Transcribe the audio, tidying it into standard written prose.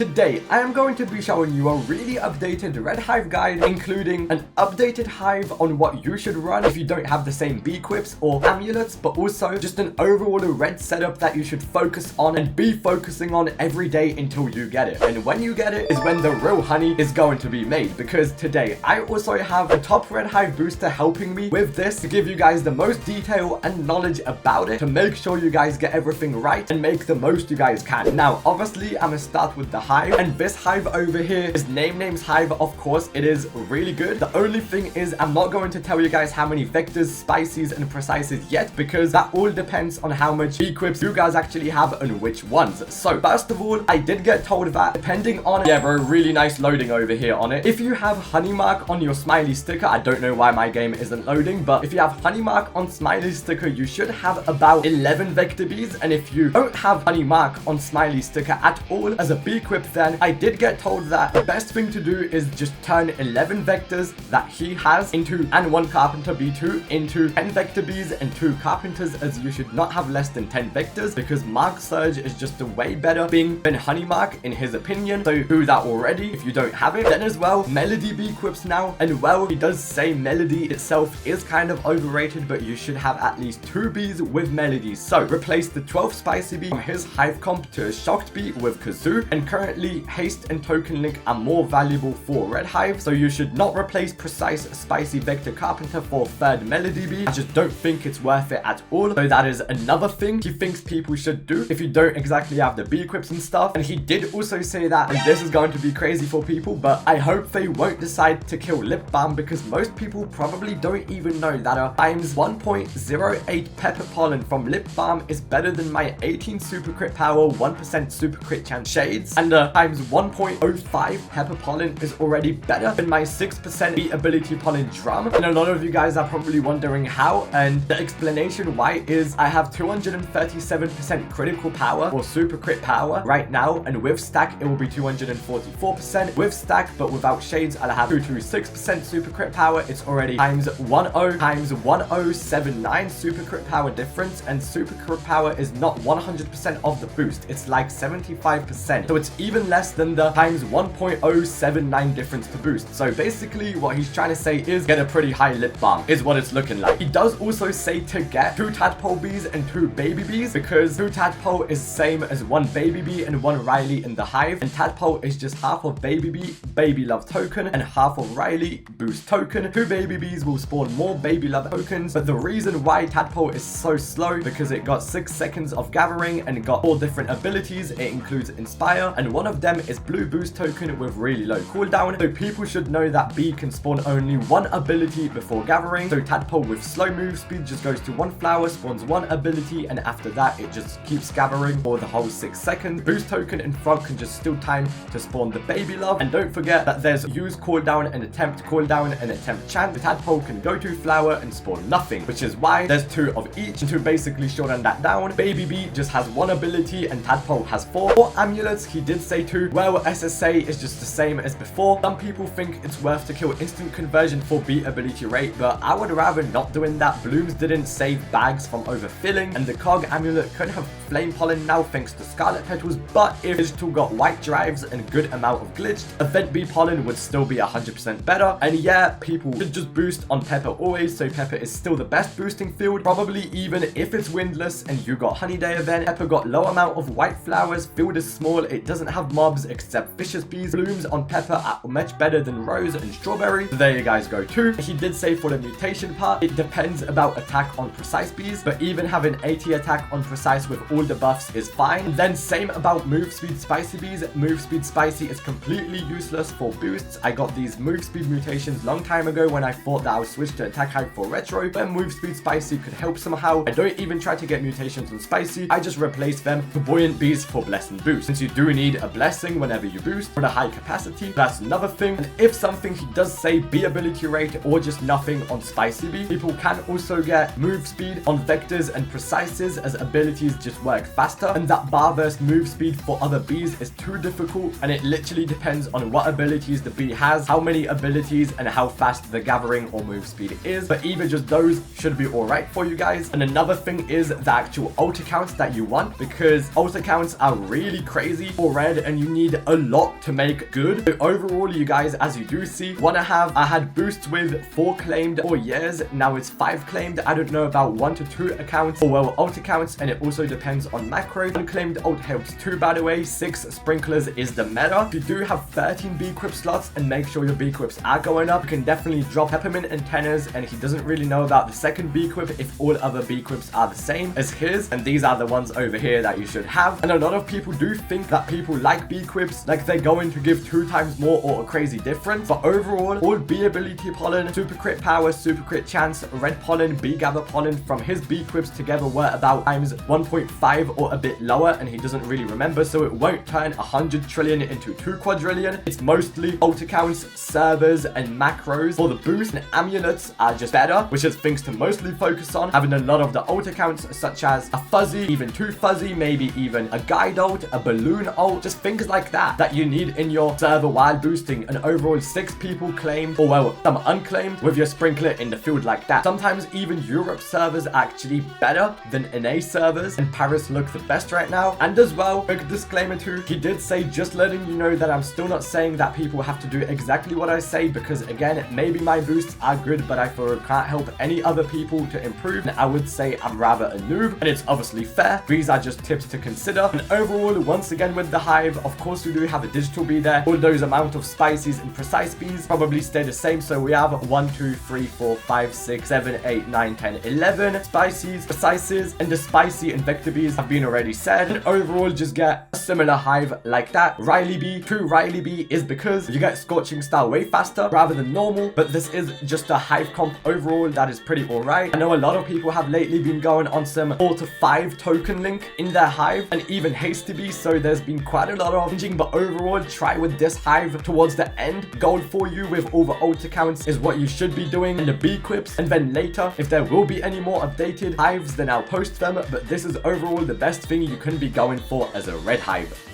Today, I am going to be showing you a really updated Red Hive guide, including an updated Hive on what you should run if you don't have the same Beequips or Amulets, but also just an overall red setup that you should focus on and be focusing on every day until you get it. And when you get it is when the real honey is going to be made, because today I also have a top Red Hive booster helping me with this to give you guys the most detail and knowledge about it to make sure you guys get everything right and make the most you guys can. Now, obviously, I'm gonna start with the Hive, and this Hive over here is name's Hive. Of course, it is really good. The only thing is I'm not going to tell you guys how many vectors, spices, and precises yet, because that all depends on how much Beequips you guys actually have and which ones. So first of all, I did get told that depending on, yeah, bro, really nice loading over here on it. If you have honey mark on your smiley sticker, I don't know why my game isn't loading, but if you have honey mark on smiley sticker, you should have about 11 vector bees. And if you don't have honey mark on smiley sticker at all as a Beequip, then I did get told that the best thing to do is just turn 11 vectors that he has into, and 1 carpenter B2 into 10 vector bees and 2 carpenters, as you should not have less than 10 vectors, because Mark Surge is just a way better thing than honey mark in his opinion. So do that already if you don't have it. Then as well, Melody Beequips now, and well, he does say Melody itself is kind of overrated, but you should have at least 2 bees with Melody. So replace the 12 spicy bee from his Hive comp to a shocked bee with Kazoo, and currently haste and token link are more valuable for Red Hive, so you should not replace precise spicy vector carpenter for 3rd melody bee. I just don't think it's worth it at all. So that is another thing he thinks people should do if you don't exactly have the Beequips and stuff. And he did also say that, and this is going to be crazy for people, but I hope they won't decide to kill lip balm, because most people probably don't even know that a times 1.08 pepper pollen from lip balm is better than my 18 super crit power 1% super crit chance shades, and times 1.05 pepper pollen is already better than my 6% beat ability pollen drum. And a lot of you guys are probably wondering how, and the explanation why is I have 237% critical power or super crit power right now, and with stack it will be 244% with stack, but without shades I'll have 226% super crit power. It's already times 1079 super crit power difference, and super crit power is not 100% of the boost, it's like 75%, so it's even less than the times 1.079 difference to boost. So basically what he's trying to say is get a pretty high lip balm is what it's looking like. He does also say to get 2 tadpole bees and 2 baby bees, because 2 tadpole is same as 1 baby bee and 1 Riley in the Hive, and tadpole is just half of baby bee baby love token and half of Riley boost token. 2 baby bees will spawn more baby love tokens, but the reason why tadpole is so slow because it got 6 seconds of gathering and it got 4 different abilities. It includes inspire, and one of them is blue boost token with really low cooldown, so people should know that bee can spawn only 1 ability before gathering. So tadpole with slow move speed just goes to 1 flower, spawns 1 ability, and after that it just keeps gathering for the whole 6 seconds. Boost token in front can just steal time to spawn the baby love, and don't forget that there's use cooldown and attempt cooldown and attempt chance. The tadpole can go to flower and spawn nothing, which is why there's 2 of each. And to basically shorten that down, baby bee just has 1 ability and tadpole has 4. For amulets, he did say 2. Well, SSA is just the same as before. Some people think it's worth to kill instant conversion for beat ability rate, but I would rather not doing that. Blooms didn't save bags from overfilling, and the cog amulet could have flame pollen now thanks to scarlet petals, but if digital got white drives and a good amount of glitched, event bee pollen would still be 100% better. And yeah, people should just boost on pepper always, so pepper is still the best boosting field, probably even if it's windless and you got honey day event. Pepper got low amount of white flowers, field is small, it doesn't have mobs except vicious bees. Blooms on pepper are much better than rose and strawberry, so there you guys go too. He did say for the mutation part, it depends about attack on precise bees, but even having 80 attack on precise with all the buffs is fine. And then same about move speed spicy bees. Move speed spicy is completely useless for boosts. I got these move speed mutations long time ago when I thought that I would switch to attack hype for retro, but move speed spicy could help somehow. I don't even try to get mutations on spicy, I just replace them for buoyant bees for bless and boost, since you do need a blessing whenever you boost for the high capacity. That's another thing. And if something he does say bee ability rate or just nothing on spicy bee, people can also get move speed on vectors and precises, as abilities just work faster, and that bar versus move speed for other bees is too difficult, and it literally depends on what abilities the bee has, how many abilities, and how fast the gathering or move speed is. But either just those should be alright for you guys. And another thing is the actual ult accounts that you want, because ult accounts are really crazy for red and you need a lot to make good. So overall, you guys, as you do see, I had boosts with 4 claimed for years. Now it's 5 claimed. I don't know about 1 to 2 accounts or well ult accounts, and it also depends on macro. Unclaimed ult helps too, by the way. 6 sprinklers is the meta. If you do have 13 Beequip slots and make sure your Beequips are going up, you can definitely drop peppermint antennas, and he doesn't really know about the second Beequip if all other Beequips are the same as his, and these are the ones over here that you should have. And a lot of people do think that people like Beequips, like they're going to give 2 times more or a crazy difference, but overall, all bee ability pollen, super crit power, super crit chance, red pollen, bee gather pollen from his Beequips together were about times 1.5 or a bit lower, and he doesn't really remember, so it won't turn 100 trillion into 2 quadrillion. It's mostly ult accounts, servers, and macros. For the boost, and amulets are just better, which is things to mostly focus on. Having a lot of the ult accounts, such as a fuzzy, even 2 fuzzy, maybe even a guide ult, a balloon ult, just things like that you need in your server while boosting. And overall, 6 people claimed, or well, some unclaimed, with your sprinkler in the field like that. Sometimes even Europe servers are actually better than NA servers, and Paris look the best right now. And as well, quick disclaimer too, he did say, just letting you know that I'm still not saying that people have to do exactly what I say, because again, maybe my boosts are good, but I feel it can't help any other people to improve, and I would say I'm rather a noob, and it's obviously fair. These are just tips to consider. And overall, once again with the Hive, of course we do have a digital bee there. All those amount of spices and precise bees probably stay the same, so we have 1, 2, 3, 4, 5, 6, 7, 8, 9, 10, 11 spices, precises, and the spicy and vector bees have been already said. And overall, just get a similar Hive like that. Riley bee, true Riley bee is because you get scorching star way faster rather than normal, but this is just a Hive comp overall that is pretty alright. I know a lot of people have lately been going on some 4 to 5 token link in their Hive, and even hasty bee, so there's been quite a lot of changing, but overall, try with this Hive towards the end. Gold for you with all the ult accounts is what you should be doing, and the Beequips, and then later, if there will be any more updated Hives, then I'll post them, but this is overall the best thing you can be going for as a red Hive.